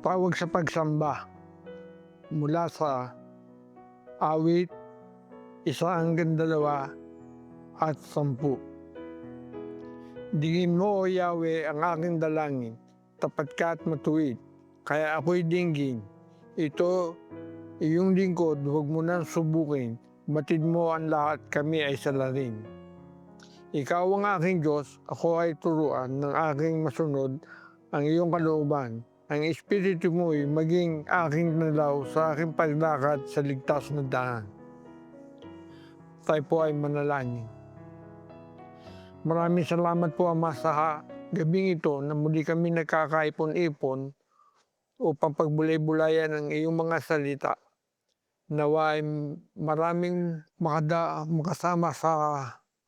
Tawag sa pagsamba mula sa awit 1-2 at 10. Dinggin mo, O Yahweh, ang aking dalangin, tapat ka at matuwid, kaya ako'y dinggin. Ito, iyong lingkod, huwag mo nang subukin, batid mo ang lahat, kami ay salarin. Ikaw ang aking Diyos, ako ay turuan ng aking masunod ang iyong kalooban. Ang Espiritu mo'y maging aking nalaw sa aking paglakad sa ligtas na daan. Tayo po ay manalangin. Maraming salamat po, Ama, sa gabing ito na muli kami nagkakaipon-ipon upang pagbulay-bulayan ang iyong mga salita. Nawa ay maraming makasama sa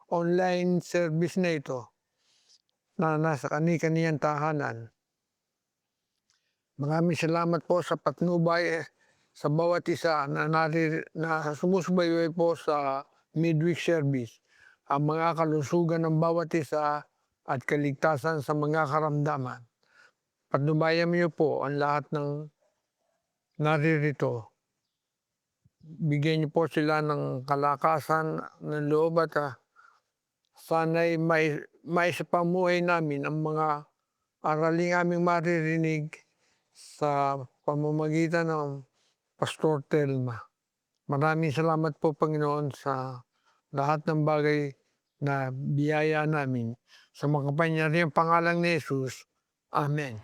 online service na ito na nasa kani-kaniyang tahanan. Maraming salamat po sa patnubay sa bawat isa na sumusubaybay po sa midweek service. Ang mga kalusugan ng bawat isa at kaligtasan sa mga karamdaman. Patnubayan niyo po ang lahat ng naririto. Bigyan niyo po sila ng kalakasan ng loob at sana'y maisapamuhay namin ang mga araling aming maririnig sa pamamagitan ng Pastor Telma. Maraming salamat po, Panginoon, sa lahat ng bagay na biyaya namin. Sa makapangyarihang pangalan ni Jesus. Amen.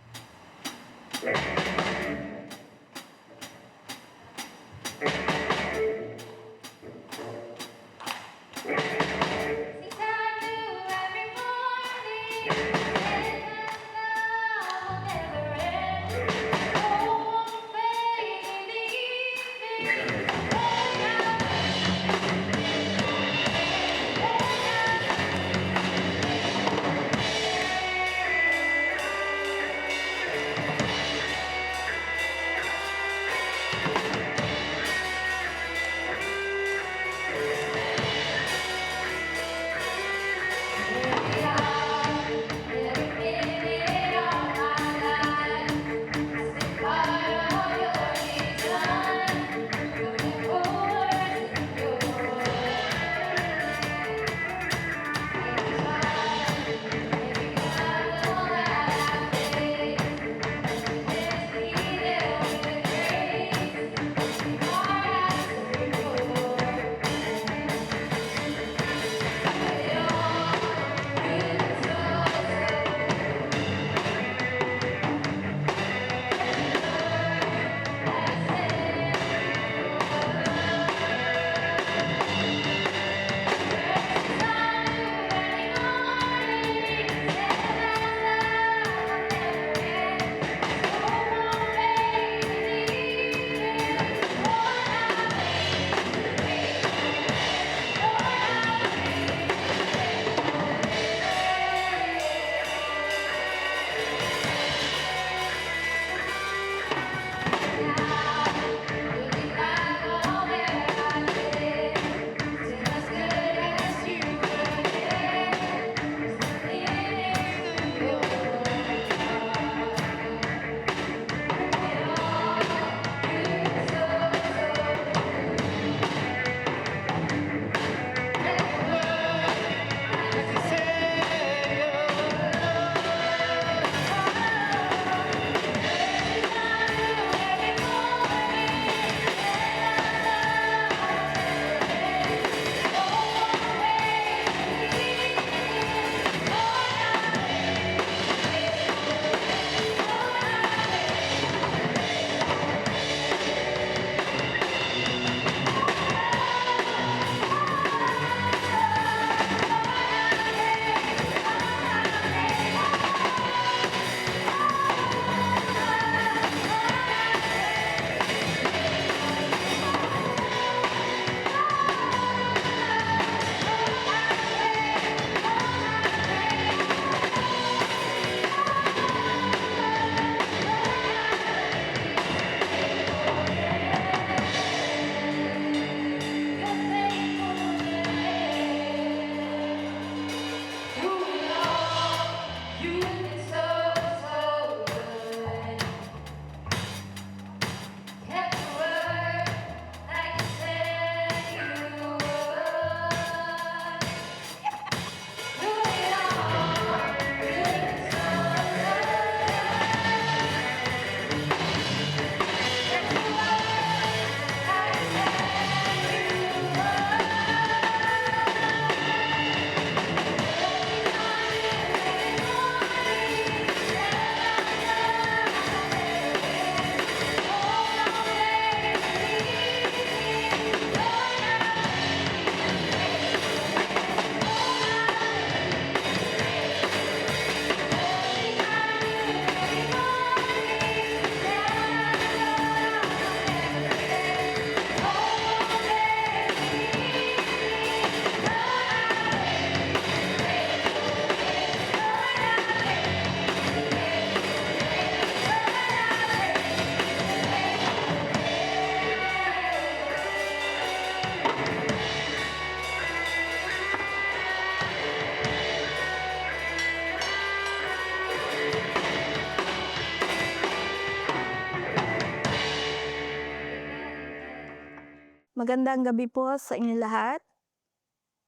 Magandang gabi po sa inyo lahat.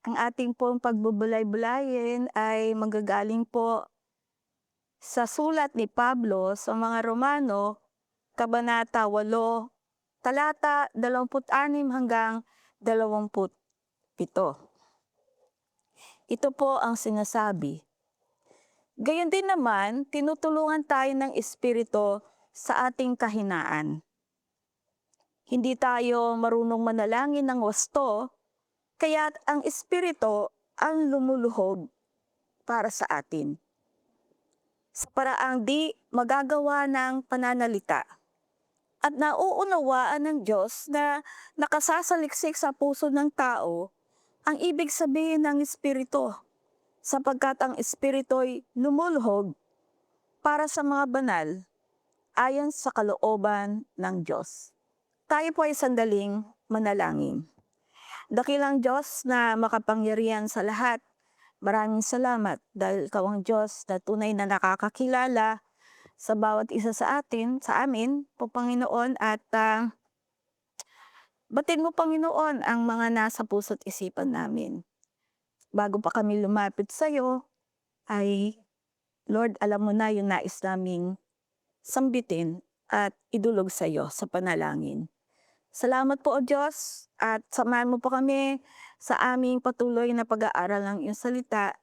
Ang ating pong pagbubulay-bulayin ay manggagaling po sa sulat ni Pablo sa mga Romano, Kabanata 8, talata 26 hanggang 27. Ito po ang sinasabi. Gayon din naman, tinutulungan tayo ng Espiritu sa ating kahinaan. Hindi tayo marunong manalangin ng wasto, kaya't ang Espiritu ang lumuluhog para sa atin, sa paraang di magagawa ng pananalita. At nauunawaan ng Diyos na nakasasaliksik sa puso ng tao ang ibig sabihin ng Espiritu, sapagkat ang Espiritu'y lumuluhog para sa mga banal ayon sa kalooban ng Diyos. Tayo po ay sandaling manalangin. Dakilang Diyos na makapangyarihan sa lahat, maraming salamat dahil Ikaw ang Diyos na tunay na nakakakilala sa bawat isa sa atin, sa amin, po Panginoon, at batid mo Panginoon ang mga nasa puso't isipan namin. Bago pa kami lumapit sa iyo, ay Lord, alam mo na yung nais naming sambitin at idulog sa iyo sa panalangin. Salamat po o Diyos at samahan mo po kami sa aming patuloy na pag-aaral ng iyong salita,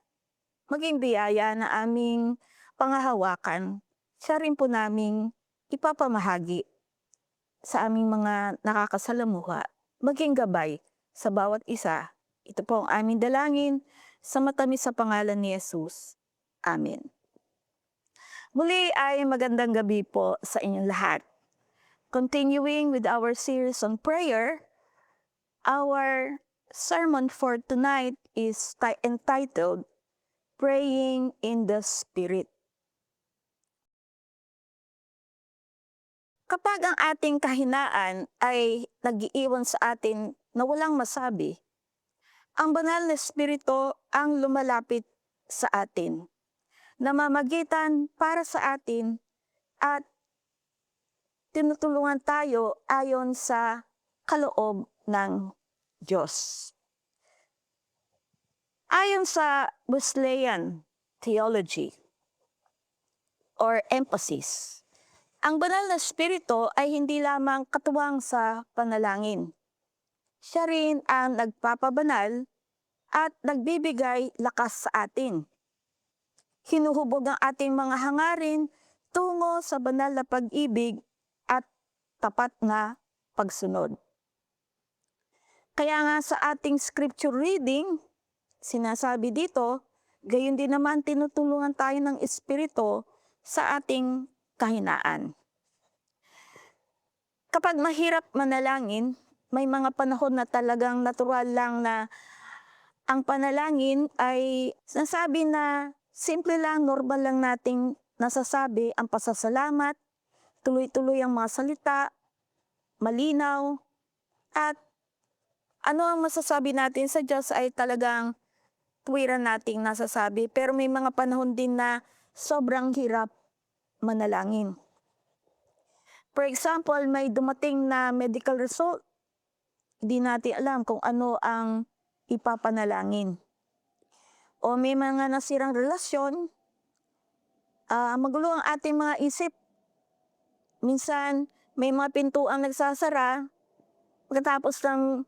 maging biyaya na aming panghahawakan, siya rin po naming ipapamahagi sa aming mga nakakasalamuha, maging gabay sa bawat isa. Ito po ang aming dalangin sa matamis sa pangalan ni Jesus. Amen. Muli ay magandang gabi po sa inyong lahat. Continuing with our series on prayer, our sermon for tonight is entitled Praying in the Spirit. Kapag ang ating kahinaan ay nag-iiwan sa atin na walang masabi, ang banal na Espiritu ang lumalapit sa atin, namamagitan para sa atin at tinutulungan tayo ayon sa kaloob ng Diyos. Ayon sa Wesleyan theology or emphasis, ang banal na Espiritu ay hindi lamang katuwang sa panalangin. Siya rin ang nagpapabanal at nagbibigay lakas sa atin. Hinuhubog ang ating mga hangarin tungo sa banal na pag-ibig at tapat na pagsunod. Kaya nga sa ating scripture reading, sinasabi dito, gayon din naman tinutulungan tayo ng Espiritu sa ating kahinaan. Kapag mahirap manalangin, may mga panahon na talagang natural lang na ang panalangin ay nasabi na simple lang, normal lang nating nasasabi ang pasasalamat, tuloy-tuloy ang mga salita, malinaw, at ano ang masasabi natin sa Diyos ay talagang tuwiran nating nasasabi. Pero may mga panahon din na sobrang hirap manalangin. For example, may dumating na medical result, hindi natin alam kung ano ang ipapanalangin. O may mga nasirang relasyon, magulo ang ating mga isip. Minsan, may mga pintuang nagsasara, pagkatapos ng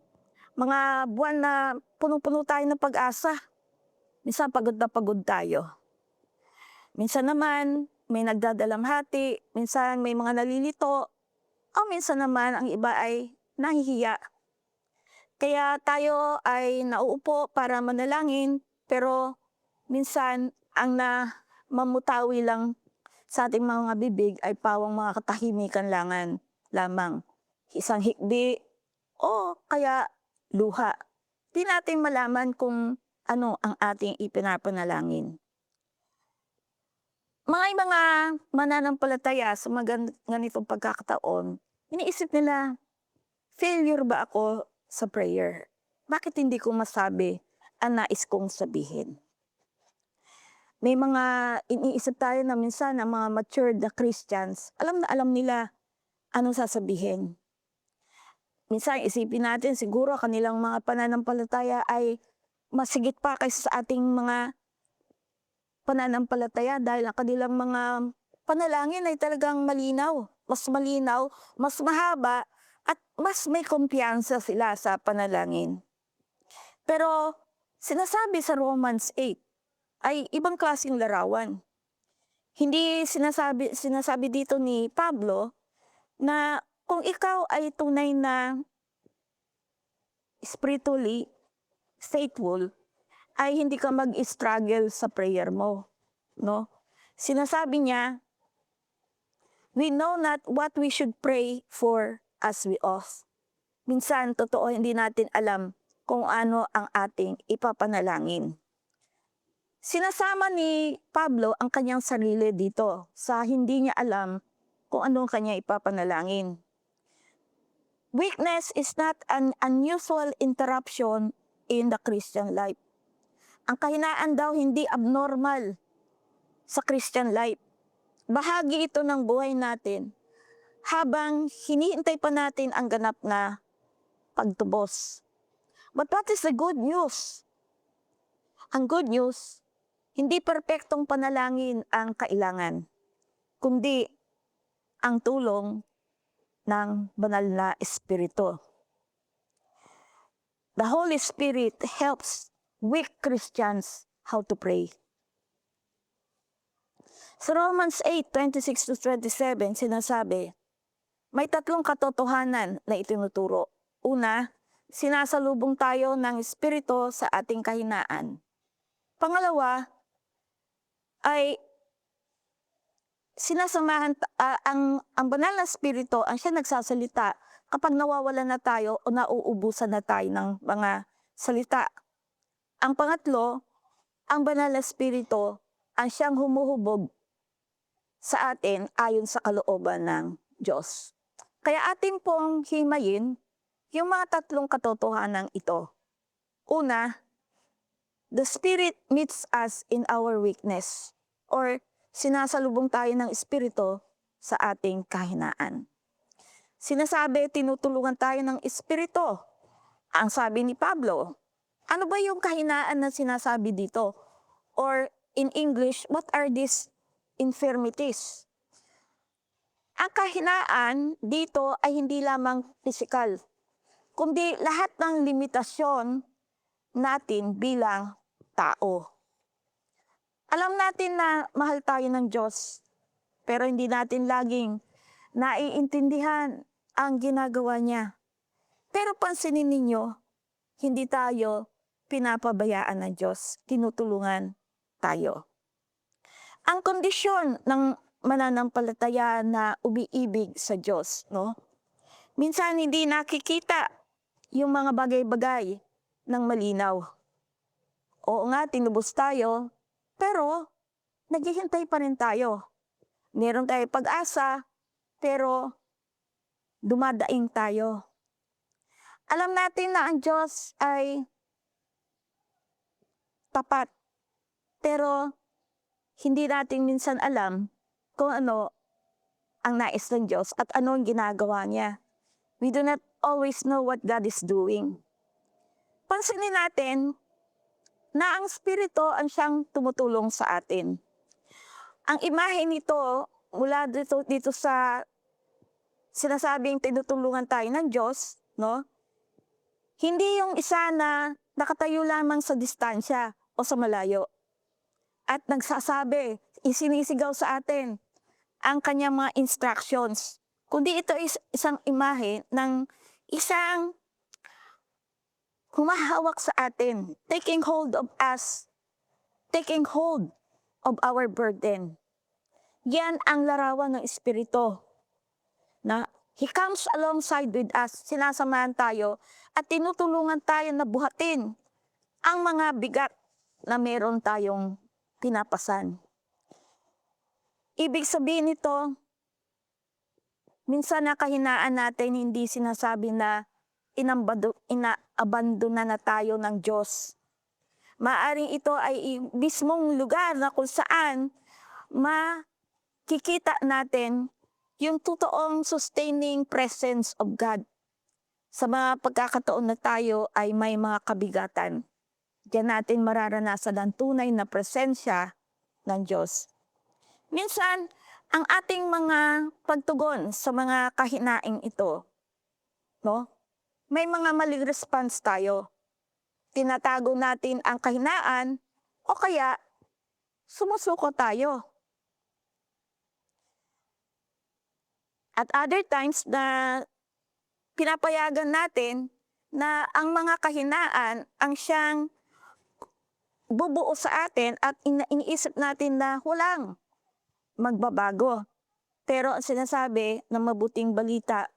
mga buwan na punong-puno tayo ng pag-asa. Minsan pagod na pagod tayo. Minsan naman may nagdadalamhati, minsan may mga nalilito, o minsan naman ang iba ay nahihiya. Kaya tayo ay nauupo para manalangin, pero minsan ang mamutawi lang sa ating mga bibig ay pawang mga katahimikan lamang. Isang hikbi o kaya luha. Di natin malaman kung ano ang ating ipinapanalangin. Mga mananampalataya sa mga ganitong pagkakataon, iniisip nila, failure ba ako sa prayer? Bakit hindi ko masabi ang nais kong sabihin? May mga iniisip tayo na minsan ang mga matured na Christians, alam na alam nila anong sasabihin. minsan isipin natin siguro kanilang mga pananampalataya ay masigit pa kaysa sa ating mga pananampalataya dahil ang kanilang mga panalangin ay talagang malinaw, mas mahaba, at mas may kumpiyansa sila sa panalangin. Pero sinasabi sa Romans 8 ay ibang klaseng larawan. Hindi sinasabi dito ni Pablo na kung ikaw ay tunay na spiritually faithful, ay hindi ka mag-struggle sa prayer mo, no? Sinasabi niya, we know not what we should pray for as we ought. Minsan, totoo, hindi natin alam kung ano ang ating ipapanalangin. Sinasama ni Pablo ang kanyang sarili dito sa hindi niya alam kung ano ang kanyang ipapanalangin. Weakness is not an unusual interruption in the Christian life. Ang kahinaan daw hindi abnormal sa Christian life. Bahagi ito ng buhay natin habang hinihintay pa natin ang ganap na pagtubos. But what is the good news? Ang good news, hindi perpektong panalangin ang kailangan, kundi ang tulong ng banal na Espiritu. The Holy Spirit helps weak Christians how to pray. Sa Romans 8:26-27 sinasabi, may tatlong katotohanan na itinuturo. Una, sinasalubong tayo ng Espiritu sa ating kahinaan. Pangalawa, ay ang banal na Espiritu ang siya nagsasalita kapag nawawalan na tayo o nauubusan na tayo ng mga salita. Ang pangatlo, ang banal na Espiritu ang siyang humuhubog sa atin ayon sa kalooban ng Diyos. Kaya atin pong himayin yung mga tatlong katotohanan ito. Una, the Spirit meets us in our weakness, or sinasalubong tayo ng Espiritu sa ating kahinaan. Sinasabi, tinutulungan tayo ng Espiritu. Ang sabi ni Pablo, ano ba yung kahinaan na sinasabi dito? Or in English, what are these infirmities? Ang kahinaan dito ay hindi lamang physical, kundi lahat ng limitasyon natin bilang tao. Alam natin na mahal tayo ng Diyos, pero hindi natin laging naiintindihan ang ginagawa niya. Pero pansinin ninyo, hindi tayo pinapabayaan ng Diyos, tinutulungan tayo. Ang kondisyon ng mananampalataya na umiibig sa Diyos, no? Minsan hindi nakikita yung mga bagay-bagay ng malinaw. Oo nga, tinubos tayo, pero naghihintay pa rin tayo. Meron tayong pag-asa, pero dumadaing tayo. Alam natin na ang Diyos ay tapat, pero hindi natin minsan alam kung ano ang nais ng Diyos at ano ang ginagawa niya. We do not always know what God is doing. Pansinin natin na ang Espiritu ang siyang tumutulong sa atin. Ang imahe nito mula dito sa sinasabing tinutulungan tayo ng Diyos, no? Hindi yung isa na nakatayo lamang sa distansya o sa malayo at nagsasabi, isinisigaw sa atin ang kanyang mga instructions, kundi ito is isang imahe ng isang humahawak sa atin, taking hold of us, taking hold of our burden. Yan ang larawan ng Espiritu. Na He comes alongside with us, sinasamahan tayo at tinutulungan tayo na buhatin ang mga bigat na meron tayong pinapasan. Ibig sabihin nito, minsan na kahinaan natin hindi sinasabi na inaabandona na tayo ng Diyos. Maaring ito ay mismong lugar na kung saan makikita natin yung totoong sustaining presence of God sa mga pagkakataon na tayo ay may mga kabigatan. Diyan natin mararanasan ang tunay na presensya ng Diyos. Minsan, ang ating mga pagtugon sa mga kahinaing ito, no? May mga maling response tayo. Tinatago natin ang kahinaan o kaya sumusuko tayo. At other times na pinapayagan natin na ang mga kahinaan ang siyang bubuo sa atin at iniisip natin na walang magbabago. Pero ang sinasabi ng mabuting balita,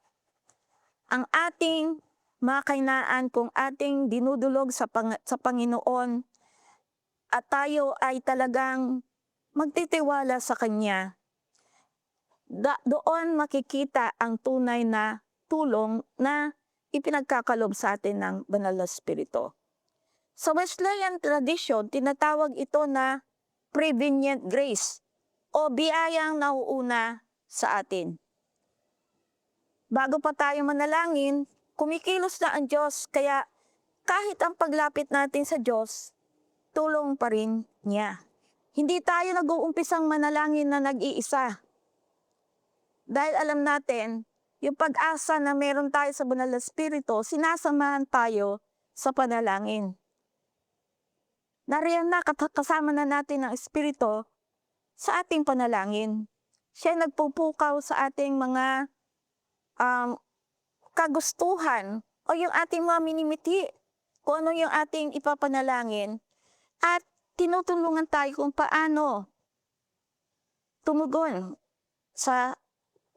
ang ating mga kahinaan kung ating dinudulog sa Panginoon at tayo ay talagang magtitiwala sa Kanya, doon makikita ang tunay na tulong na ipinagkakalob sa atin ng Banal na Espiritu. Sa Wesleyan tradition, tinatawag ito na prevenient grace o biyayang nauuna sa atin. Bago pa tayo manalangin, kumikilos na ang Diyos, kaya kahit ang paglapit natin sa Diyos, tulong pa rin niya. Hindi tayo nag-uumpisang manalangin na nag-iisa. Dahil alam natin, yung pag-asa na meron tayo sa Banal na Espiritu, sinasamahan tayo sa panalangin. Nariyan na, kasama na natin ang Espiritu sa ating panalangin. Siya nagpupukaw sa ating mga kagustuhan o yung ating mga minimiti, kung ano yung ating ipapanalangin, at tinutulungan tayo kung paano tumugon sa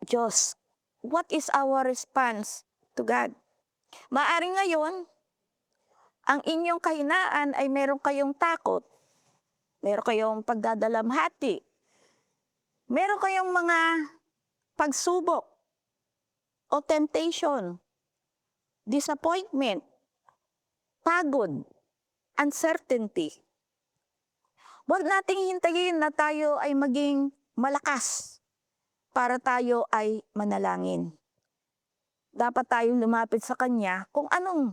Diyos. What is our response to God? Maaring ngayon, ang inyong kahinaan ay meron kayong takot, meron kayong pagdadalamhati, meron kayong mga pagsubok o temptation, disappointment, pagod, uncertainty. Huwag nating hintayin na tayo ay maging malakas para tayo ay manalangin. Dapat tayong lumapit sa Kanya kung anong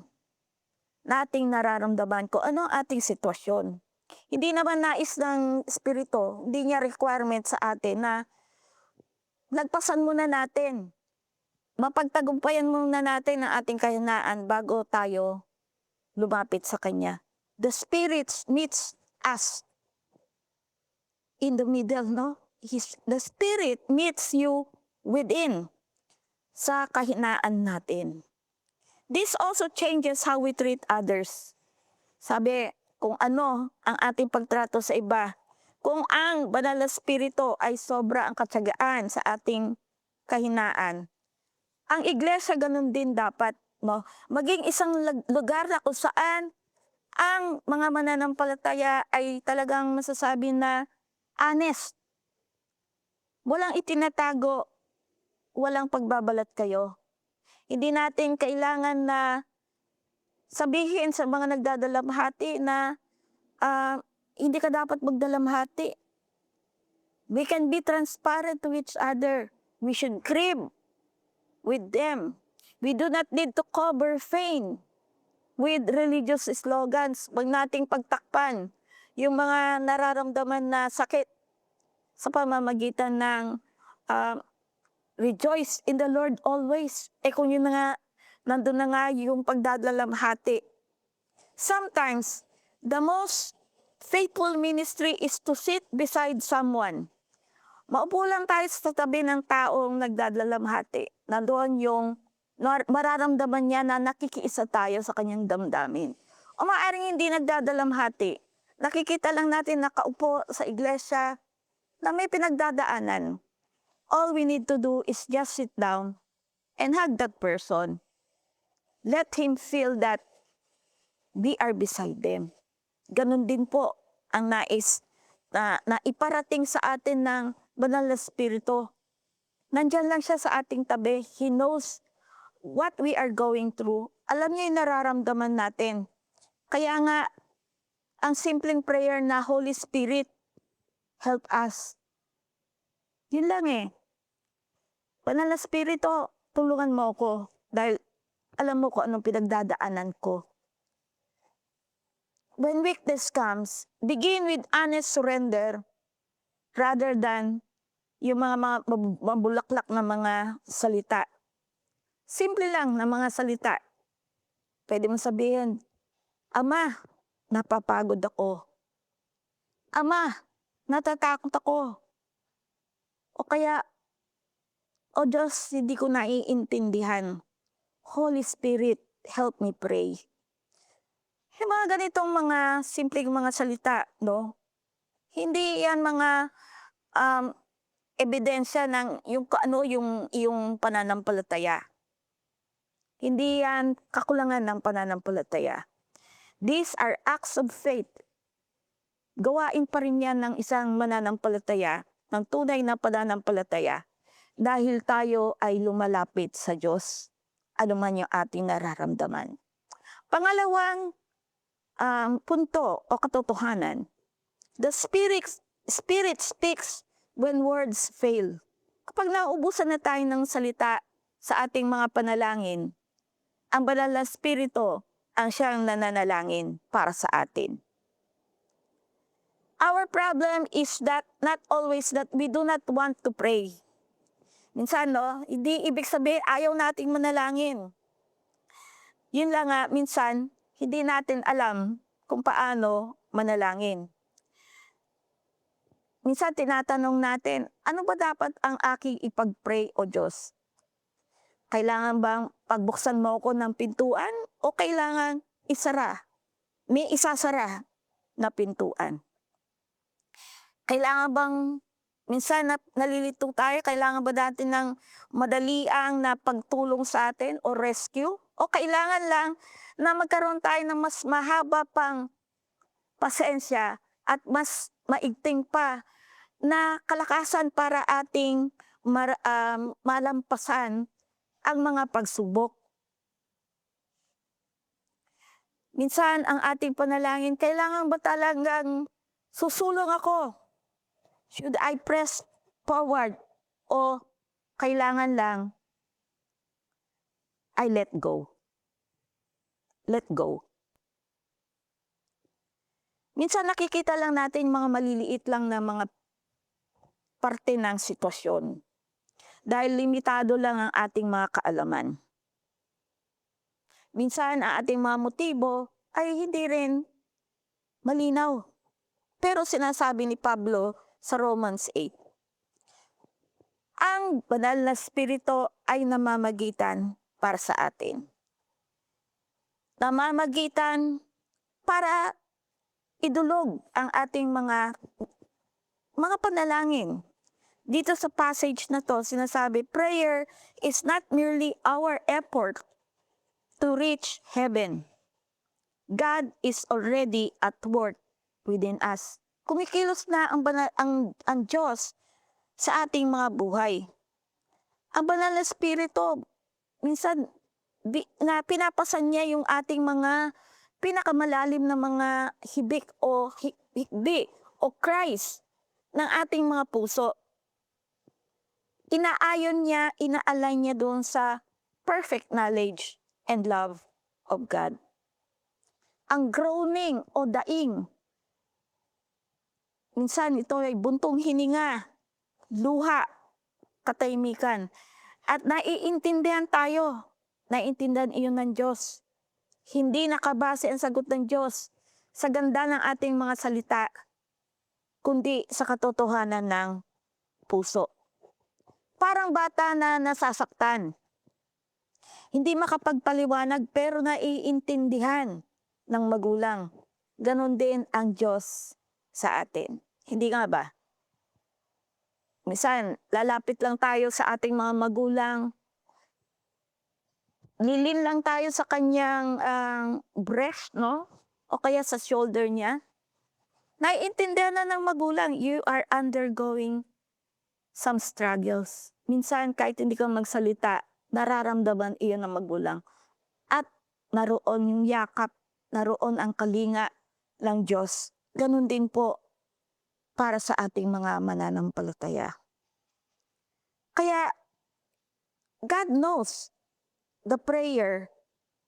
nating nararamdaman, kung ano ang ating sitwasyon. Hindi naman nais ng Espiritu, hindi niya requirement sa atin na lagpasan muna natin. Mapagtagumpayan muna natin ang ating kahinaan bago tayo lumapit sa Kanya. The Spirit meets us in the middle, no? The Spirit meets you within sa kahinaan natin. This also changes how we treat others. Sabi, kung ano ang ating pagtrato sa iba, kung ang Banal na Espiritu ay sobra ang katsagaan sa ating kahinaan, ang iglesia ganun din dapat, no? Maging isang lugar na kung saan ang mga mananampalataya ay talagang masasabi na honest. Walang itinatago, walang pagbabalat kayo. Hindi natin kailangan na sabihin sa mga nagdadalamhati na hindi ka dapat magdalamhati. We can be transparent to each other. We should crib with them. We do not need to cover fame with religious slogans. Huwag nating pagtakpan yung mga nararamdaman na sakit sa pamamagitan ng rejoice in the Lord always. Kung yun na nga, nandun na nga yung pagdadalamhati. Sometimes, the most faithful ministry is to sit beside someone. Maupo lang tayo sa tabi ng taong nagdadalamhati. Nandoon yung mararamdaman niya na nakikiisa tayo sa kanyang damdamin. O maaaring hindi nagdadalamhati. Nakikita lang natin nakaupo sa iglesia na may pinagdadaanan. All we need to do is just sit down and hug that person. Let him feel that we are beside them. Ganon din po ang nais na iparating sa atin ng Banal na Espiritu. Nandyan lang siya sa ating tabi. He knows what we are going through. Alam niya yung nararamdaman natin. Kaya nga, ang simpleng prayer na Holy Spirit, help us. Yun lang eh. Banal na Espiritu, tulungan mo ako. Dahil alam mo kung anong pinagdadaanan ko. When weakness comes, begin with honest surrender rather than yung mga mabulaklak na mga salita. Simple lang na mga salita. Pwede mong sabihin, Ama, napapagod ako. Ama, natatakot ako. O kaya, O Diyos, hindi ko naiintindihan. Holy Spirit, help me pray. Yung mga ganitong mga simpleng mga salita, no? Hindi yan mga ebidensya ng yung pananampalataya. Hindi yan kakulangan ng pananampalataya. These are acts of faith. Gawain pa rin yan ng isang mananampalataya, ng tunay na pananampalataya, dahil tayo ay lumalapit sa Diyos, ano man yung ating nararamdaman. Pangalawang punto o katotohanan, the Spirit speaks when words fail. Kapag nauubusan na tayo ng salita sa ating mga panalangin, ang banal na Espiritu ang siyang nananalangin para sa atin. Our problem is that not always that we do not want to pray. Minsan, no, hindi ibig sabihin ayaw nating manalangin. Yun lang nga, minsan, hindi natin alam kung paano manalangin. Minsan, tinatanong natin, ano ba dapat ang aking ipag-pray, O Diyos? Kailangan bang pagbuksan mo ako ng pintuan o kailangan isara? May isasara na pintuan. Kailangan bang, minsan nalilito tayo, kailangan ba natin ng madaliang na pagtulong sa atin o rescue? O kailangan lang na magkaroon tayo ng mas mahaba pang pasensya at mas maigting pa na kalakasan para ating malampasan ang mga pagsubok. Minsan ang ating panalangin, kailangan ba talagang susulong ako? Should I press forward? O kailangan lang I let go? Let go. Minsan nakikita lang natin mga maliliit lang na mga parte ng sitwasyon dahil limitado lang ang ating mga kaalaman. Minsan ang ating mga motibo ay hindi rin malinaw. Pero sinasabi ni Pablo sa Romans 8, ang banal na Espiritu ay namamagitan para sa atin. Namamagitan para idulog ang ating mga panalangin. Dito sa passage na to, sinasabi, prayer is not merely our effort to reach heaven. God is already at work within us. Kumikilos na ang Diyos sa ating mga buhay. Ang banal na Espiritu, minsan na pinapasan niya yung ating mga pinakamalalim na mga hibik o hikbi o cries ng ating mga puso. Inaayon niya, inaalign niya doon sa perfect knowledge and love of God. Ang groaning o daing, minsan ito ay buntong hininga, luha, katahimikan. At naiintindihan tayo, naiintindihan iyon ng Diyos. Hindi nakabase ang sagot ng Diyos sa ganda ng ating mga salita, kundi sa katotohanan ng puso. Parang bata na nasasaktan. Hindi makapagpaliwanag pero naiintindihan ng magulang. Ganon din ang Diyos sa atin. Hindi nga ba? Minsan, lalapit lang tayo sa ating mga magulang. Lilin lang tayo sa kanyang breast, no? O kaya sa shoulder niya. Naiintindihan na ng magulang, you are undergoing some struggles. Minsan, kahit hindi ka magsalita, nararamdaman iyon ng magulang. At naroon yung yakap, naroon ang kalinga ng Diyos. Ganun din po para sa ating mga mananampalataya. Kaya, God knows the prayer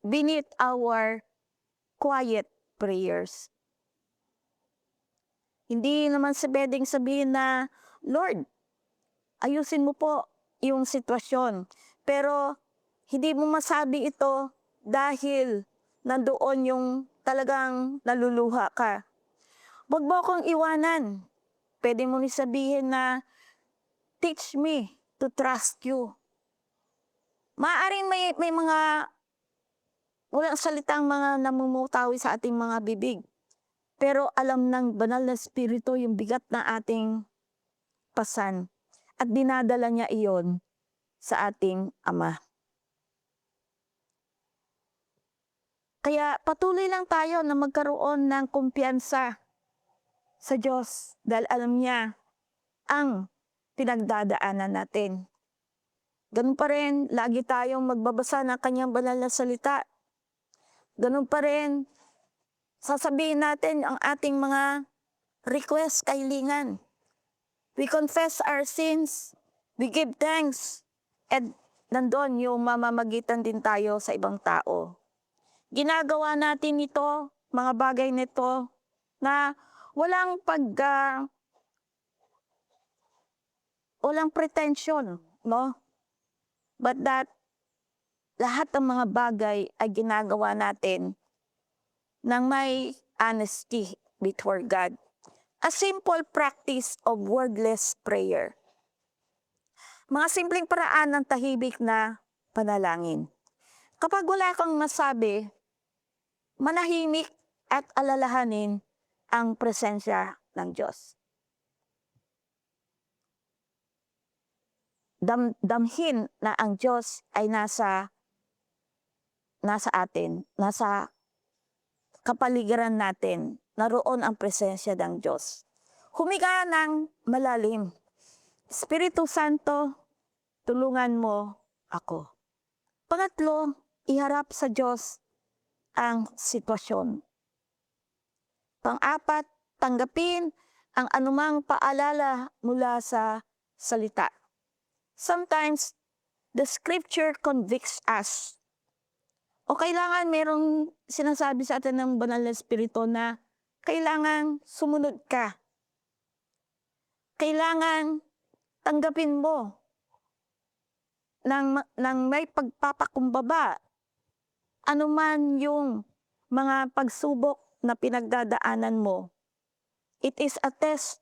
beneath our quiet prayers. Hindi naman pwedeng sabihin na, Lord, ayusin mo po yung sitwasyon. Pero hindi mo masabi ito dahil nandoon yung talagang naluluha ka. Huwag mo akong iwanan. Pwede mo ni sabihin na, teach me to trust you. Maaaring may mga walang salitang mga namumutawi sa ating mga bibig. Pero alam ng banal na espiritu yung bigat na ating pasan at dinadala niya iyon sa ating Ama. Kaya patuloy lang tayo na magkaroon ng kumpiyansa sa Diyos dahil alam niya ang pinagdadaanan natin. Ganun pa rin, lagi tayong magbabasa ng kanyang banal na salita. Ganun pa rin, sasabihin natin ang ating mga request, kahilingan. We confess our sins, we give thanks, and nandun yung mamamagitan din tayo sa ibang tao. Ginagawa natin ito, mga bagay nito, na walang walang pretension, no? But that lahat ng mga bagay ay ginagawa natin ng may honesty before God. A simple practice of wordless prayer. Mga simpleng paraan ng tahimik na panalangin. Kapag wala kang masabi, manahimik at alalahanin ang presensya ng Diyos. Damhin na ang Diyos ay nasa atin, nasa kapaligiran natin, naroon ang presensya ng Diyos. Huminga ng malalim. Espiritu Santo, tulungan mo ako. Pangatlo, iharap sa Diyos ang sitwasyon. Pang-apat, tanggapin ang anumang paalala mula sa salita. Sometimes, the scripture convicts us. O kailangan merong sinasabi sa atin ng banal na espiritu na kailangan sumunod ka. Kailangan tanggapin mo ng may pagpapakumbaba. Ano man yung mga pagsubok na pinagdadaanan mo. It is a test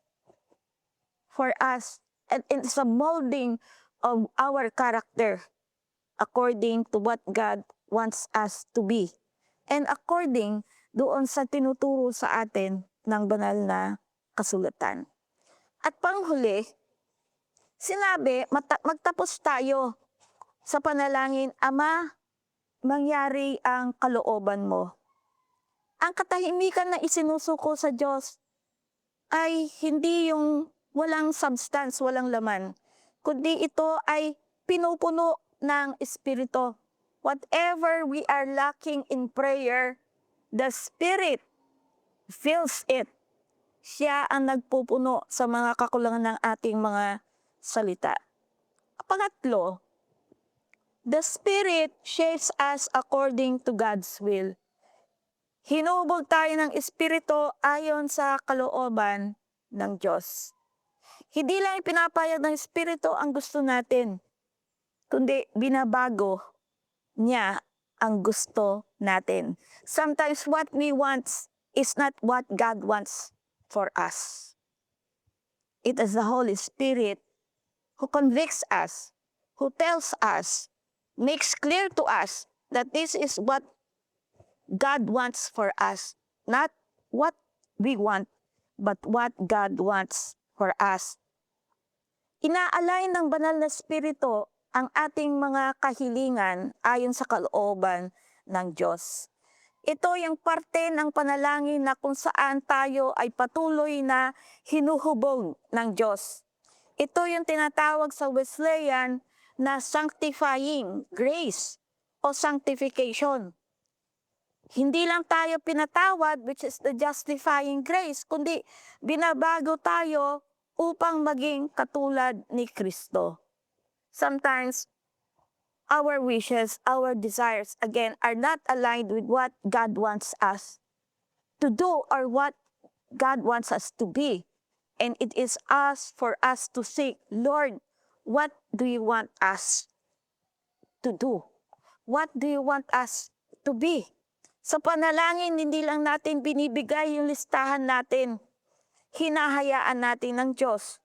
for us and it's a molding of our character according to what God wants us to be. And according doon sa tinuturo sa atin ng banal na kasulatan. At panghuli, sinabi, magtapos tayo sa panalangin, Ama, mangyari ang kalooban mo. Ang katahimikan na isinusuko sa Diyos ay hindi yung walang substance, walang laman, kundi ito ay pinupuno ng Espiritu. Whatever we are lacking in prayer, the Spirit fills it. Siya ang nagpupuno sa mga kakulangan ng ating mga salita. Pangatlo, the Spirit shapes us according to God's will. Hinubog tayo ng Espiritu ayon sa kalooban ng Diyos. Hindi lang ipinapayag ng Espiritu ang gusto natin, kundi binabago niya ang gusto natin. Sometimes what we want is not what God wants for us. It is the Holy Spirit who convicts us, who tells us, makes clear to us that this is what God wants for us. Not what we want, but what God wants for us. Inaalay ng banal na Espiritu ang ating mga kahilingan ayon sa kalooban ng Diyos. Ito yung parte ng panalangin na kung saan tayo ay patuloy na hinuhubog ng Diyos. Ito yung tinatawag sa Wesleyan na sanctifying grace o sanctification. Hindi lang tayo pinatawad, which is the justifying grace, kundi binabago tayo upang maging katulad ni Kristo. Sometimes, our wishes, our desires, again, are not aligned with what God wants us to do or what God wants us to be. And it is us for us to seek, Lord, what do you want us to do? What do you want us to be? Sa panalangin, hindi lang natin binibigay yung listahan natin. Hinahayaan natin ng Diyos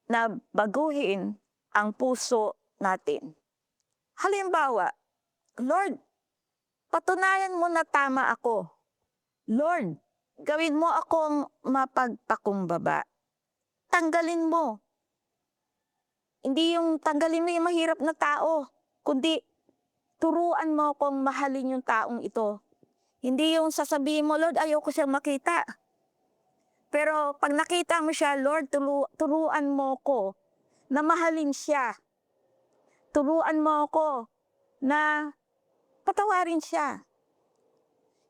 na baguhin ang puso natin. Halimbawa, Lord, patunayan mo na tama ako. Lord, gawin mo akong mapagpakumbaba. Tanggalin mo. Hindi yung tanggalin mo yung mahirap na tao, kundi turuan mo akong mahalin yung taong ito. Hindi yung sasabihin mo, Lord, ayoko siyang makita. Pero pag nakita mo siya, Lord, turuan mo ko na mahalin siya. Turuan mo ako na patawarin siya.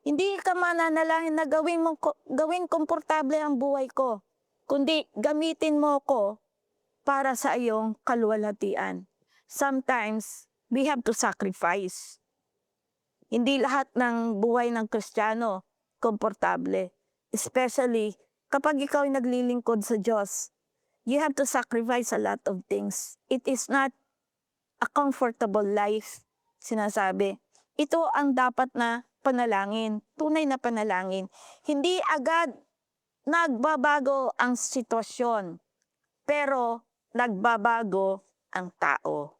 Hindi ka mananalangin na gawin komportable ang buhay ko, kundi gamitin mo ko para sa iyong kaluwalhatian. Sometimes, we have to sacrifice. Hindi lahat ng buhay ng Kristiyano komportable. Especially, kapag ikaw ay naglilingkod sa Diyos, you have to sacrifice a lot of things. It is not a comfortable life, sinasabi. Ito ang dapat na panalangin, tunay na panalangin. Hindi agad nagbabago ang sitwasyon, pero nagbabago ang tao.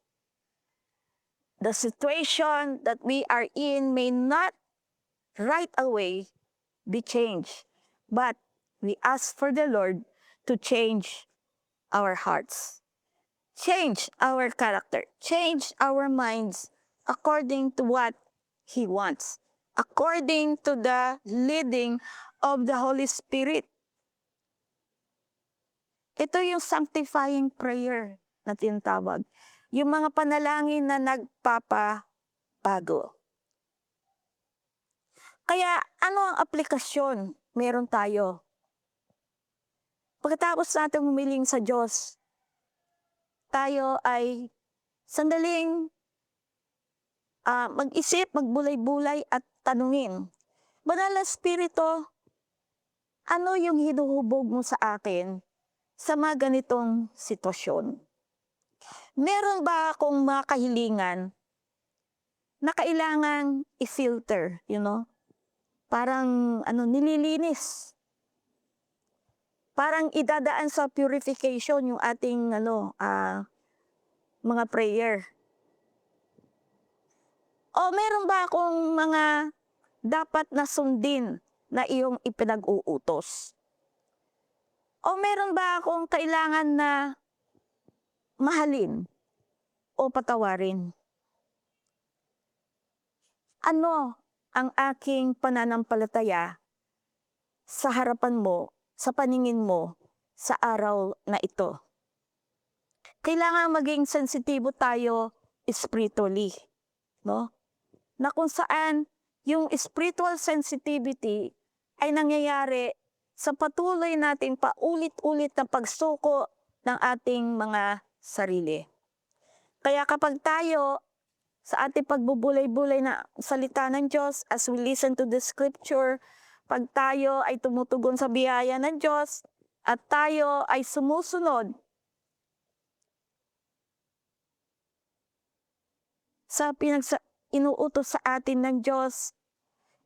The situation that we are in may not right away be changed, but we ask for the Lord to change our hearts. Change our character, change our minds according to what He wants, according to the leading of the Holy Spirit. Ito yung sanctifying prayer na tinatawag. Yung mga panalangin na nagpapabago. Kaya ano ang aplikasyon meron tayo? Pagkatapos natin humiling sa Diyos, tayo ay sandaling mag-isip, magbulay-bulay at tanungin, Banal na Espiritu, ano yung hinuhubog mo sa akin sa mga ganitong sitwasyon? Meron ba akong mga kahilingan na kailangan i-filter, Parang nililinis. Parang idadaan sa purification yung ating mga prayer. O meron ba akong mga dapat na sundin na iyong ipinag-uutos? O meron ba akong kailangan na mahalin o patawarin? Ano ang aking pananampalataya sa harapan mo, sa paningin mo, sa araw na ito? Kailangan maging sensitibo tayo spiritually, Na kung saan yung spiritual sensitivity ay nangyayari sa patuloy nating paulit-ulit na pagsuko ng ating mga sarili. Kaya kapag tayo sa ating pagbubulay-bulay na salita ng Diyos, as we listen to the scripture, pag tayo ay tumutugon sa biyaya ng Diyos at tayo ay sumusunod sa inuutos sa atin ng Diyos,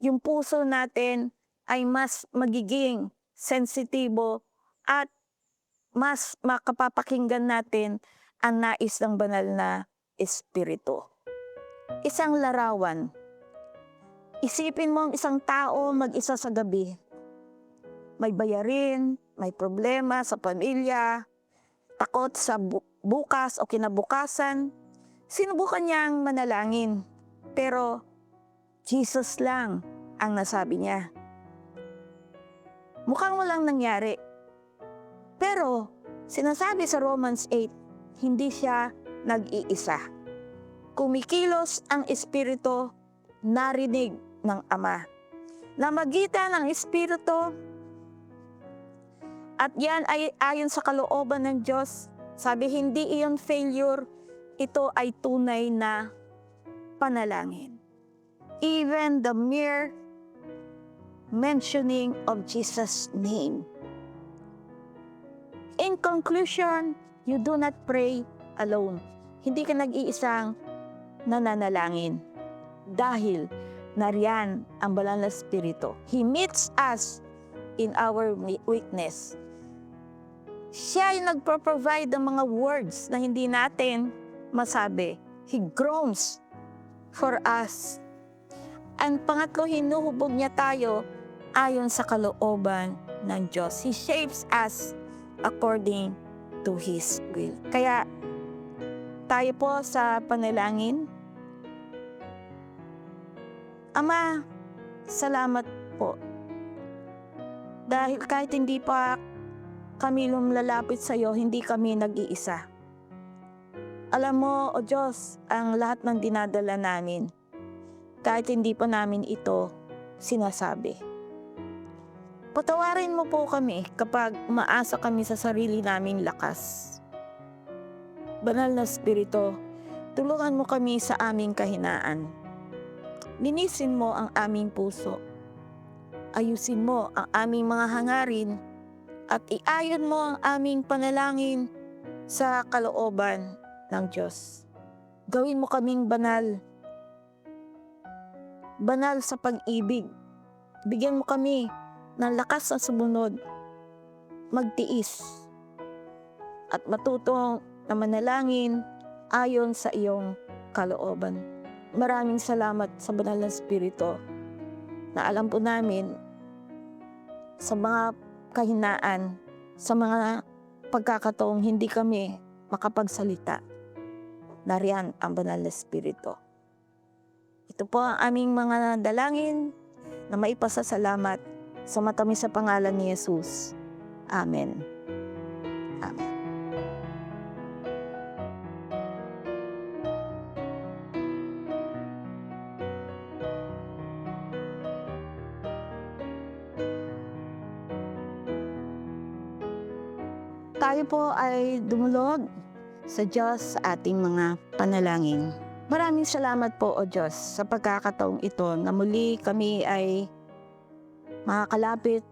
yung puso natin ay mas magiging sensitibo at mas makapapakinggan natin ang nais ng banal na Espiritu. Isang larawan. Isipin mo ang isang tao mag-isa sa gabi. May bayarin, may problema sa pamilya, takot sa bukas o kinabukasan. Sinubukan niyang manalangin, pero Jesus lang ang nasabi niya. Mukhang walang nangyari. Pero sinasabi sa Romans 8, hindi siya nag-iisa. Kumikilos ang Espiritu, narinig ng Ama. Namagitan ng Espiritu, at yan ay ayon sa kalooban ng Diyos. Sabi, hindi iyon failure, ito ay tunay na panalangin. Even the mere mentioning of Jesus' name. In conclusion, you do not pray alone. Hindi ka nag-iisang nananalangin. Dahil nariyan ang banal na Espiritu. He meets us in our weakness. Siya yung nagpro-provide ng mga words na hindi natin masabi. He groans for us. Ang pangatlo, hinuhubog niya tayo ayon sa kalooban ng Diyos. He shapes us according to His will. Kaya tayo po sa panalangin. Ama, salamat po. Dahil kahit hindi pa kami lumlalapit sa iyo, hindi kami nag-iisa. Alam mo, O Diyos, ang lahat ng dinadala namin, kahit hindi pa namin ito sinasabi. Patawarin mo po kami kapag umaasa kami sa sarili naming lakas. Banal na Espiritu, tulungan mo kami sa aming kahinaan. Linisin mo ang aming puso. Ayusin mo ang aming mga hangarin at iayon mo ang aming panalangin sa kalooban ng Diyos. Gawin mo kaming banal. Banal sa pag-ibig. Bigyan mo kami ng lakas na sumunod, magtiis, at matutong na manalangin ayon sa iyong kalooban. Maraming salamat sa banal na Espiritu na alam po namin sa mga kahinaan, sa mga pagkakataong hindi kami makapagsalita. Nariyan ang banal na Espiritu. Ito po ang aming mga dalangin na maipasasalamat sa matamis sa pangalan ni Jesus. Amen. Amen. Tayo po ay dumulog sa Diyos sa ating mga panalangin. Maraming salamat po, O Diyos, sa pagkakataong ito na muli kami ay makakalapit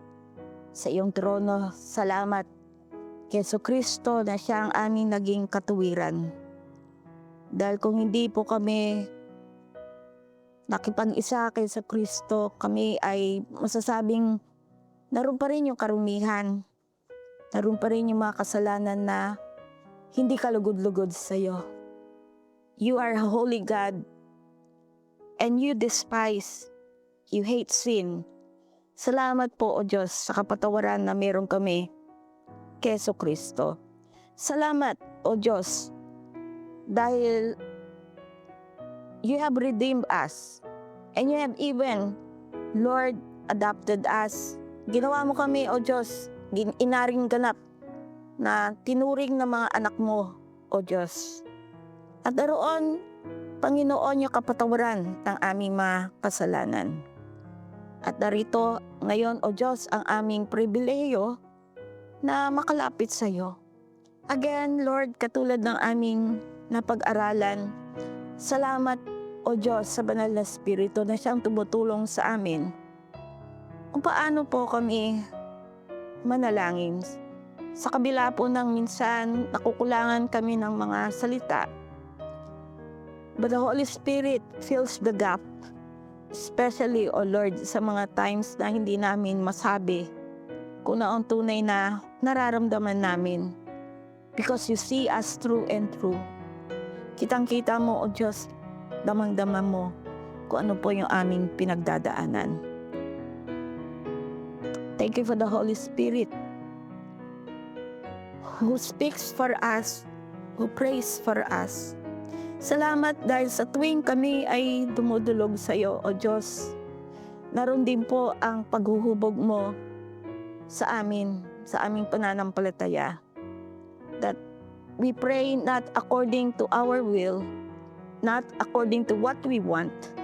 sa iyong trono. Salamat kay Jesucristo na siya ang aming naging katuwiran. Dahil kung hindi po kami nakipag-isa kay Jesucristo, kami ay masasabing naroon pa rin yung karumihan. Naroon pa rin yung mga kasalanan na hindi kalugod-lugod sa iyo. You are a holy God and you hate sin. Salamat po, O Diyos, sa kapatawaran na meron kami kay Jesucristo. Salamat, O Diyos, dahil you have redeemed us and you have even, Lord, adopted us. Ginawa mo kami, O Diyos, inaring ganap na tinuring ng mga anak mo, O Diyos. At daroon, Panginoon, yung kapatawaran ng aming mga kasalanan. At narito ngayon, O Diyos, ang aming pribilehiyo na makalapit sa iyo. Again, Lord, katulad ng aming napag-aralan, salamat, O Diyos, sa banal na Espiritu na siyang tumutulong sa amin kung paano po kami manalangin. Sa kabila po ng minsan nakukulangan kami ng mga salita, but the Holy Spirit fills the gap, especially, O Lord, sa mga times na hindi namin masabi kung ano ang tunay na nararamdaman namin. Because you see us through and through. Kitang-kita mo, O Diyos, damang-dama mo kung ano po yung aming pinagdadaanan. Thank you for the Holy Spirit who speaks for us, who prays for us. Salamat dahil sa tuwing kami ay dumudulog sa iyo, O Diyos, naroon din po ang paghuhubog mo sa amin, sa aming pananampalataya. That we pray not according to our will, not according to what we want,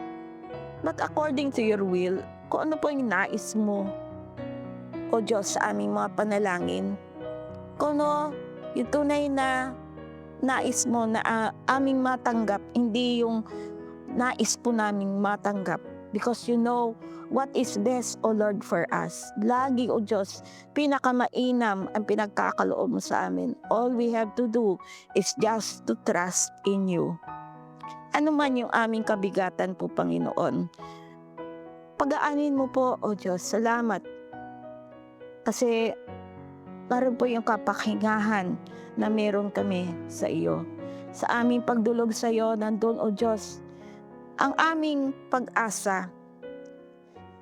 but according to your will. Kung ano po yung nais mo, O Diyos, sa aming mga panalangin. Kung ano yung tunay na nais mo na aming matanggap, hindi yung nais po naming matanggap. Because you know what is best, O Lord, for us. Lagi, O Diyos, pinakamainam ang pinagkakaloob mo sa amin. All we have to do is just to trust in you. Ano man yung aming kabigatan po, Panginoon, pagaanin mo po, O Diyos, salamat. Kasi naroon po yung kapakingahan na meron kami sa iyo. Sa aming pagdulog sa iyo, nandun, O Diyos, ang aming pag-asa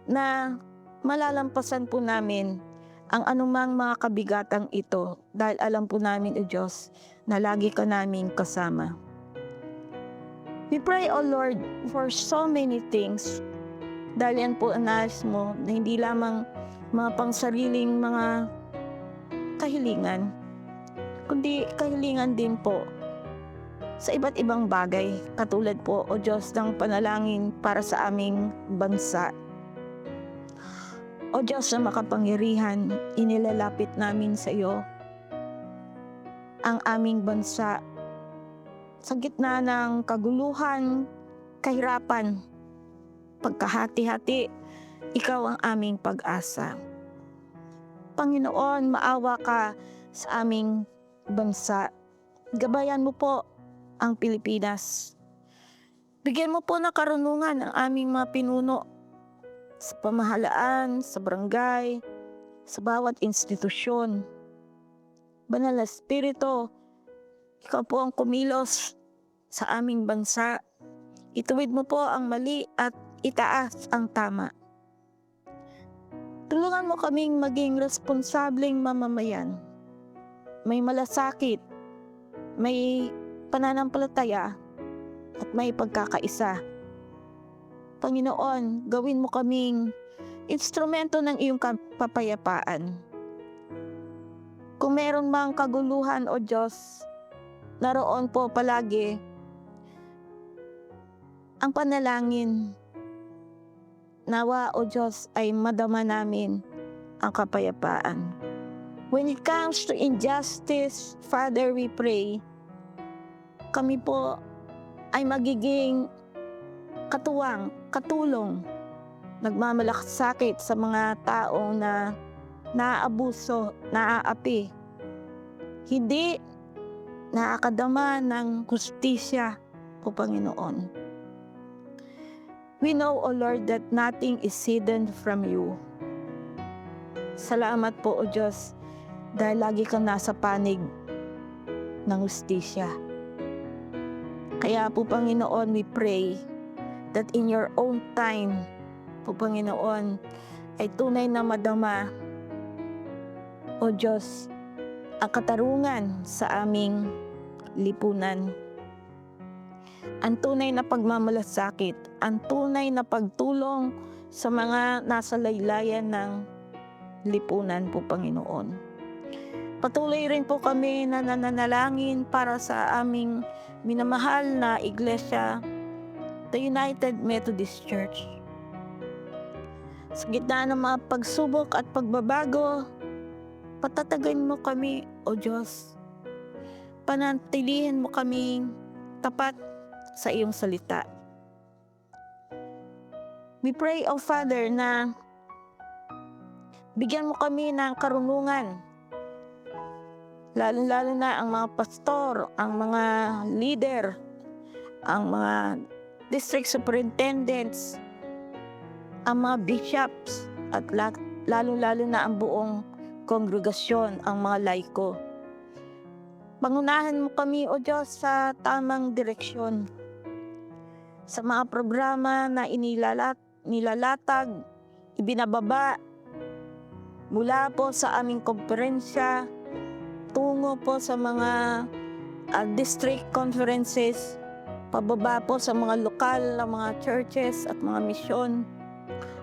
na malalampasan po namin ang anumang mga kabigatang ito dahil alam po namin, O Diyos, na lagi ka naming kasama. We pray, O Lord, for so many things dahil yan po ang nais mo na hindi lamang mga pangsariling mga kahilingan, kundi kahilingan din po sa iba't ibang bagay, katulad po, O Diyos, ng panalangin para sa aming bansa. O Diyos na makapangyarihan, inilalapit namin sa iyo ang aming bansa sa gitna ng kaguluhan, kahirapan, pagkahati-hati, ikaw ang aming pag-asa. Panginoon, maawa ka sa aming bansa. Gabayan mo po ang Pilipinas. Bigyan mo po ng karunungan ang aming mga pinuno sa pamahalaan, sa barangay, sa bawat institusyon. Banal na Espiritu, ikaw po ang kumilos sa aming bansa. Ituwid mo po ang mali at itaas ang tama. Tulungan mo kaming maging responsableng mamamayan. May malasakit, may pananampalataya, at may pagkakaisa. Panginoon, gawin mo kaming instrumento ng iyong kapayapaan. Kung meron mang kaguluhan, O Diyos, naroon po palagi ang panalangin. Nawa, O Diyos, ay madama namin ang kapayapaan. When it comes to injustice, Father, we pray, kami po ay magiging katuwang, katulong, nagmamalasakit sa mga taong na naaabuso, naaapi, hindi nakakadama ng hustisya, O Panginoon. We know, O Lord, that nothing is hidden from you. Salamat po, O Diyos, dahil lagi kang nasa panig ng hustisya. Kaya po, Panginoon, we pray that in your own time, po Panginoon, ay tunay na madama, O Diyos, ang katarungan sa aming lipunan. Ang tunay na pagmamalasakit, ang tunay na pagtulong sa mga nasa laylayan ng lipunan po, Panginoon. Patuloy rin po kami na nananalangin para sa aming minamahal na iglesia, the United Methodist Church. Sa gitna ng mga pagsubok at pagbabago, patatagan mo kami, O Diyos. Panatilihin mo kami tapat sa iyong salita. We pray, O Father, na bigyan mo kami ng karunungan, lalo-lalo na ang mga pastor, ang mga leader, ang mga district superintendents, ang mga bishops, at lalo-lalo na ang buong kongregasyon, ang mga laiko. Pangunahan mo kami, O Diyos, sa tamang direksyon, sa mga programa na nilalatag, ibinababa mula po sa aming konferensya, tungo po sa mga district conferences, pababa po sa mga lokal na mga churches at mga misyon.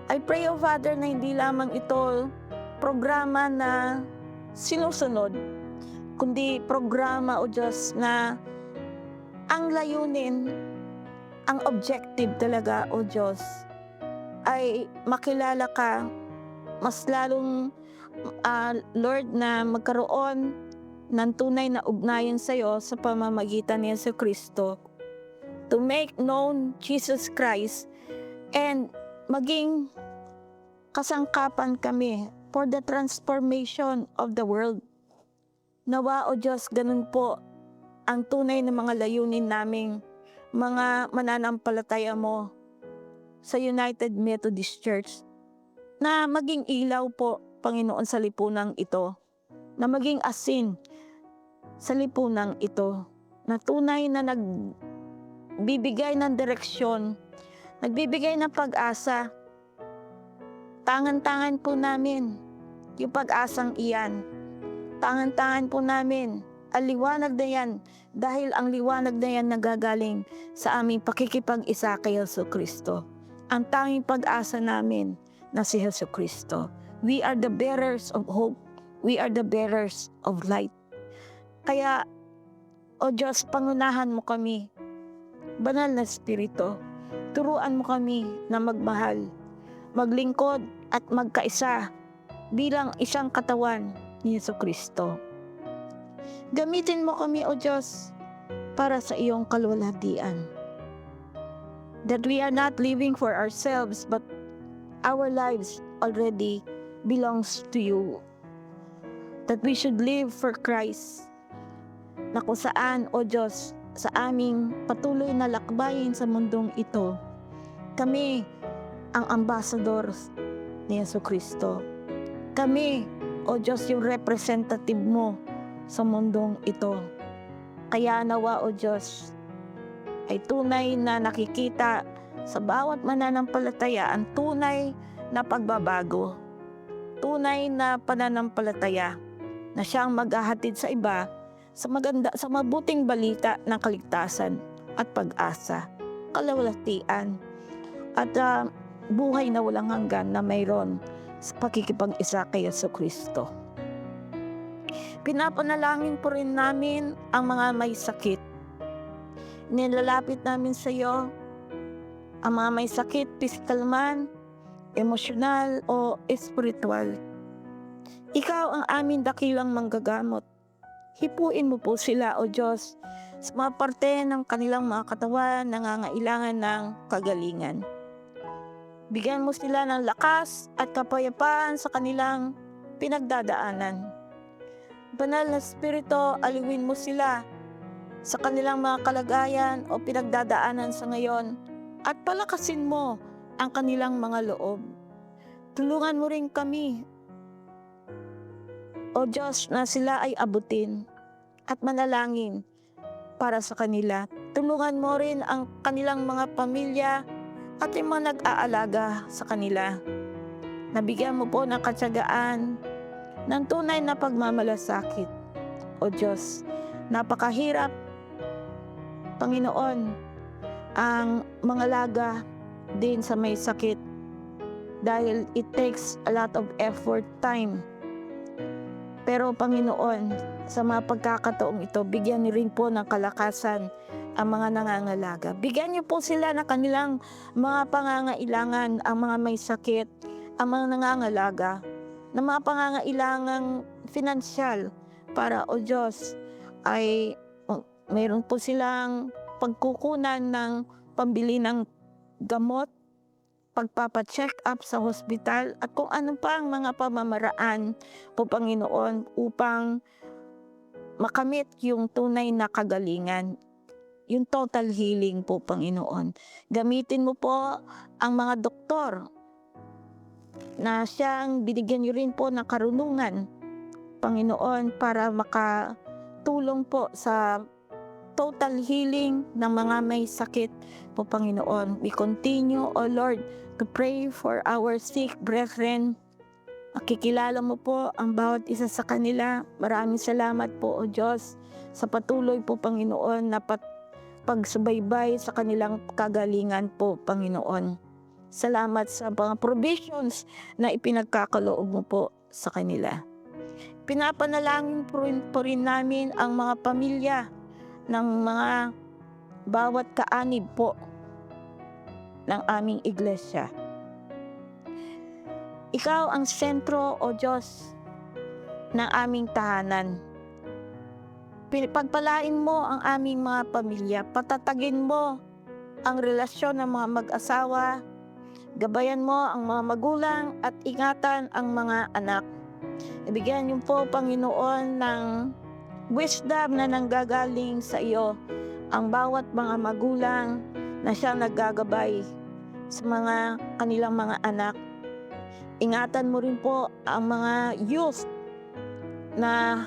I pray, O Father, na hindi lamang ito programa na sinusunod, kundi programa, O Diyos, na ang layunin, ang objective talaga, O Diyos, ay makilala ka, mas lalong, Lord, na magkaroon ng tunay na ugnayan sa iyo sa pamamagitan ni Jesucristo, to make known Jesus Christ and maging kasangkapan kami for the transformation of the world. Nawa o Diyos, ganun po ang tunay na mga layunin naming mga mananampalataya mo sa United Methodist Church, na maging ilaw po, Panginoon, sa lipunang ito, na maging asin sa lipunang ito, na tunay na nagbibigay ng direksyon, nagbibigay ng pag-asa. Tangan-tangan po namin yung pag-asang iyan. Tangan-tangan po namin ang liwanag na yan, dahil ang liwanag na yan nagagaling sa aming pakikipag-isa kay Jesucristo. Ang tanging pag-asa namin na si Jesucristo. We are the bearers of hope. We are the bearers of light. Kaya, O Diyos, pangunahan mo kami. Banal na Espiritu, turuan mo kami na magmahal, maglingkod at magkaisa bilang isang katawan ni Jesucristo. Gamitin mo kami, O Diyos, para sa iyong kalwalhatian. That we are not living for ourselves, but our lives already belongs to you. That we should live for Christ. Na kung saan, O Diyos, sa aming patuloy na lakbayin sa mundong ito, kami ang ambassadors ni Jesucristo. Kami, O Diyos, yung representative mo sa mundong ito. Kaya nawa, O Diyos, ay tunay na nakikita sa bawat mananampalataya ang tunay na pagbabago, tunay na pananampalataya na siyang maghahatid sa iba sa mabuting balita ng kaligtasan at pag-asa, kalawalhatian, at buhay na walang hanggan na mayroon sa pakikipag-isa kay Jesucristo. Pinapanalangin po rin namin ang mga may sakit. Nilalapit namin sa iyo ang mga may sakit, physical man, emosyonal o espiritual. Ikaw ang aming dakilang manggagamot. Hipuin mo po sila, O Diyos, sa mga parte ng kanilang mga katawan na nangangailangan ng kagalingan. Bigyan mo sila ng lakas at kapayapaan sa kanilang pinagdadaanan. Banal na Espiritu, aliwin mo sila sa kanilang mga kalagayan o pinagdadaanan sa ngayon at palakasin mo ang kanilang mga loob. Tulungan mo rin kami, O Diyos, na sila ay abutin at manalangin para sa kanila. Tulungan mo rin ang kanilang mga pamilya at yung mga nag-aalaga sa kanila. Nabigyan mo po ng katsagaan ng tunay na pagmamalasakit. O Diyos, napakahirap, Panginoon, ang mga laga din sa may sakit dahil it takes a lot of effort, time. Pero Panginoon, sa mga pagkakataong ito, bigyan niyo rin po ng kalakasan ang mga nangangalaga. Bigyan niyo po sila ng kanilang mga pangangailangan, ang mga may sakit, ang mga nangangalaga, ng mga pangangailangang finansyal para, O Diyos, ay mayroon po silang pagkukunan ng pambili ng gamot, pagpapacheck up sa hospital, at kung ano pa ang mga pamamaraan po, Panginoon, upang makamit yung tunay na kagalingan, yung total healing po, Panginoon. Gamitin mo po ang mga doktor na siyang binigyan niyo rin po ng karunungan, Panginoon, para makatulong po sa total healing ng mga may sakit po, Panginoon. We continue, O Lord, to pray for our sick brethren. Nakikilala mo po ang bawat isa sa kanila. Maraming salamat po, O Diyos, sa patuloy po, Panginoon, na pagsubaybay sa kanilang kagalingan po, Panginoon. Salamat sa mga provisions na ipinagkakaloob mo po sa kanila. Pinapanalangin po rin namin ang mga pamilya ng mga bawat kaanib po ng aming iglesia. Ikaw ang sentro, O Diyos, ng aming tahanan. Pagpalain mo ang aming mga pamilya, patatagin mo ang relasyon ng mga mag-asawa, gabayan mo ang mga magulang at ingatan ang mga anak. Ibigyan niyo po, Panginoon, ng wisdom na nanggagaling sa iyo ang bawat mga magulang na siya naggagabay sa mga kanilang mga anak. Ingatan mo rin po ang mga youth na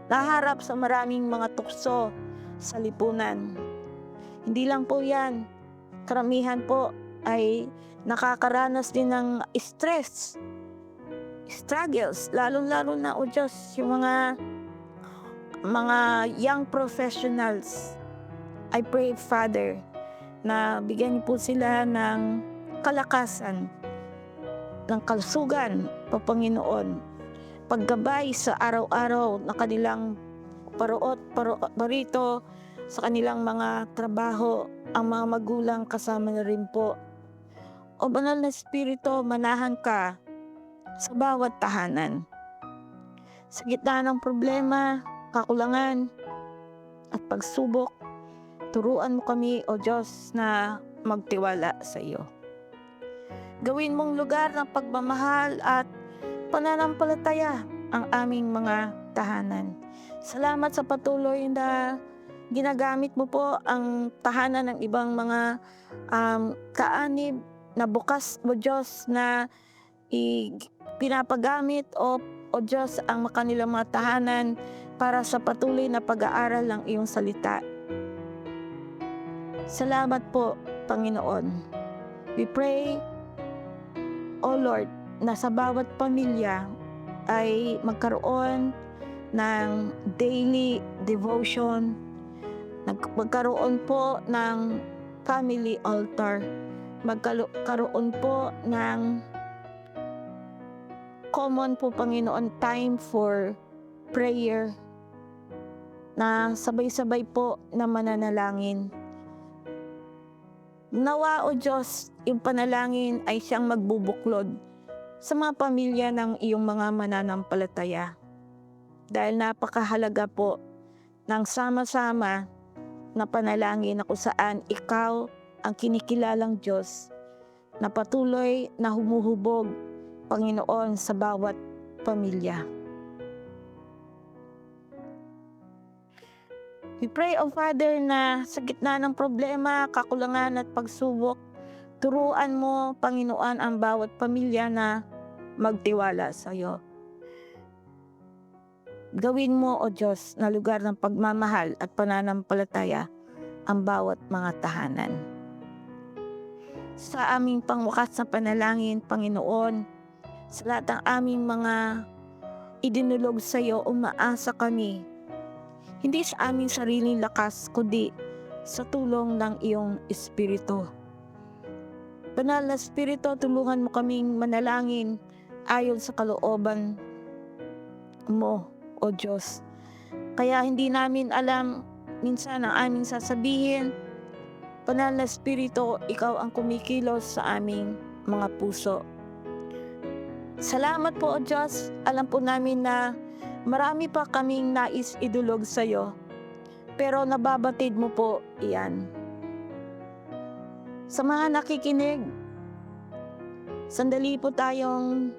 naharap sa maraming mga tukso sa lipunan. Hindi lang po yan, karamihan po ay nakakaranas din ng stress, struggles, lalo-lalo na, o Diyos, yung mga young professionals. I pray, Father, na bigyan niyo po sila ng kalakasan, ng kalusugan, o Panginoon, paggabay sa araw-araw na kanilang parito sa kanilang mga trabaho, ang mga magulang kasama na rin po. O Banal na Espiritu, manahan ka sa bawat tahanan. Sa gitna ng problema, kakulangan, at pagsubok, turuan mo kami, O Diyos, na magtiwala sa iyo. Gawin mong lugar ng pagmamahal at pananampalataya ang aming mga tahanan. Salamat sa patuloy na ginagamit mo po ang tahanan ng ibang mga kaanib na bukas, O Diyos, na pinapagamit, O Diyos, ang kanilang mga tahanan para sa patuloy na pag-aaral ng iyong salita. Salamat po, Panginoon. We pray, O Lord, na sa bawat pamilya ay magkaroon ng daily devotion, magkaroon po ng family altar, magkaroon po ng common po, Panginoon, time for prayer, na sabay-sabay po na mananalangin. Nawa, O Diyos, yung panalangin ay siyang magbubuklod sa mga pamilya ng iyong mga mananampalataya. Dahil napakahalaga po ng sama-sama na panalangin na kung saan ikaw ang kinikilalang Diyos na patuloy na humuhubog, Panginoon, sa bawat pamilya. We pray, O Father, na sa gitna ng problema, kakulangan at pagsubok, turuan mo, Panginoon, ang bawat pamilya na magtiwala sa iyo. Gawin mo, O Diyos, na lugar ng pagmamahal at pananampalataya ang bawat mga tahanan. Sa aming pangwakas na panalangin, Panginoon, sa lahat ng aming mga idinulog sa iyo, umaasa kami, hindi sa aming sariling lakas, kundi sa tulong ng iyong Espiritu. Banal na Espiritu, tulungan mo kaming manalangin ayon sa kalooban mo, O Diyos. Kaya hindi namin alam minsan ang aming sasabihin. Banal na Espiritu, ikaw ang kumikilos sa aming mga puso. Salamat po, O Diyos. Alam po namin na marami pa kaming nais idulog sa iyo, pero nababatid mo po iyan. Sa mga nakikinig, sandali po tayong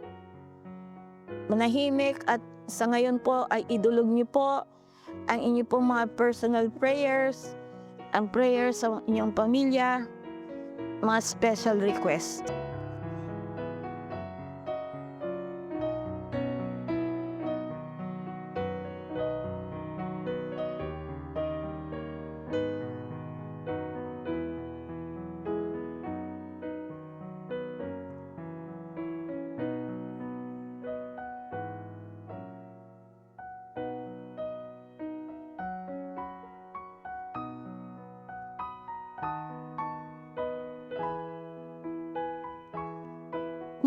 manahimik at sa ngayon po ay idulog niyo po ang inyong pong mga personal prayers, ang prayers sa inyong pamilya, mga special request.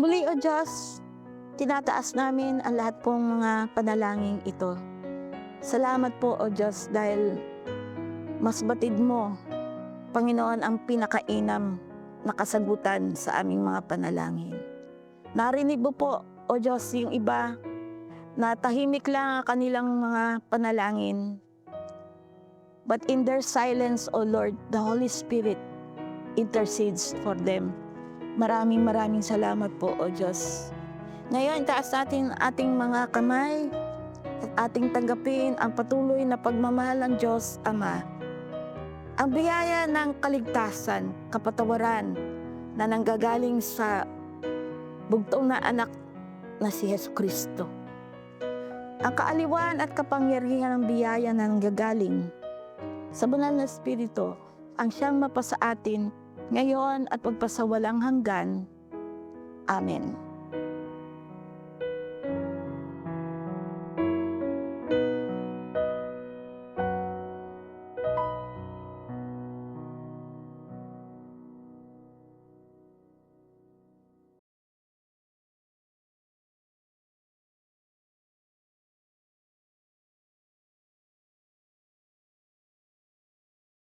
Muli, O Diyos, tinataas namin ang lahat pong mga panalangin ito. Salamat po, O Diyos, dahil mas batid mo, Panginoon, ang pinakainam na kasagutan sa aming mga panalangin. Narinig mo po, O Diyos, yung iba na tahimik lang ang kanilang mga panalangin. But in their silence, O Lord, the Holy Spirit intercedes for them. Maraming salamat po, O Diyos. Ngayon, taas natin ating mga kamay at ating tanggapin ang patuloy na pagmamahal ng Diyos Ama. Ang biyaya ng kaligtasan, kapatawaran na nanggagaling sa bugtong na anak na si Jesucristo. Ang kaaliwan at kapangyarihan ng biyaya na nanggagaling sa banal na Espiritu ang siyang mapasa atin ngayon at pagpasawalang hanggan. Amen.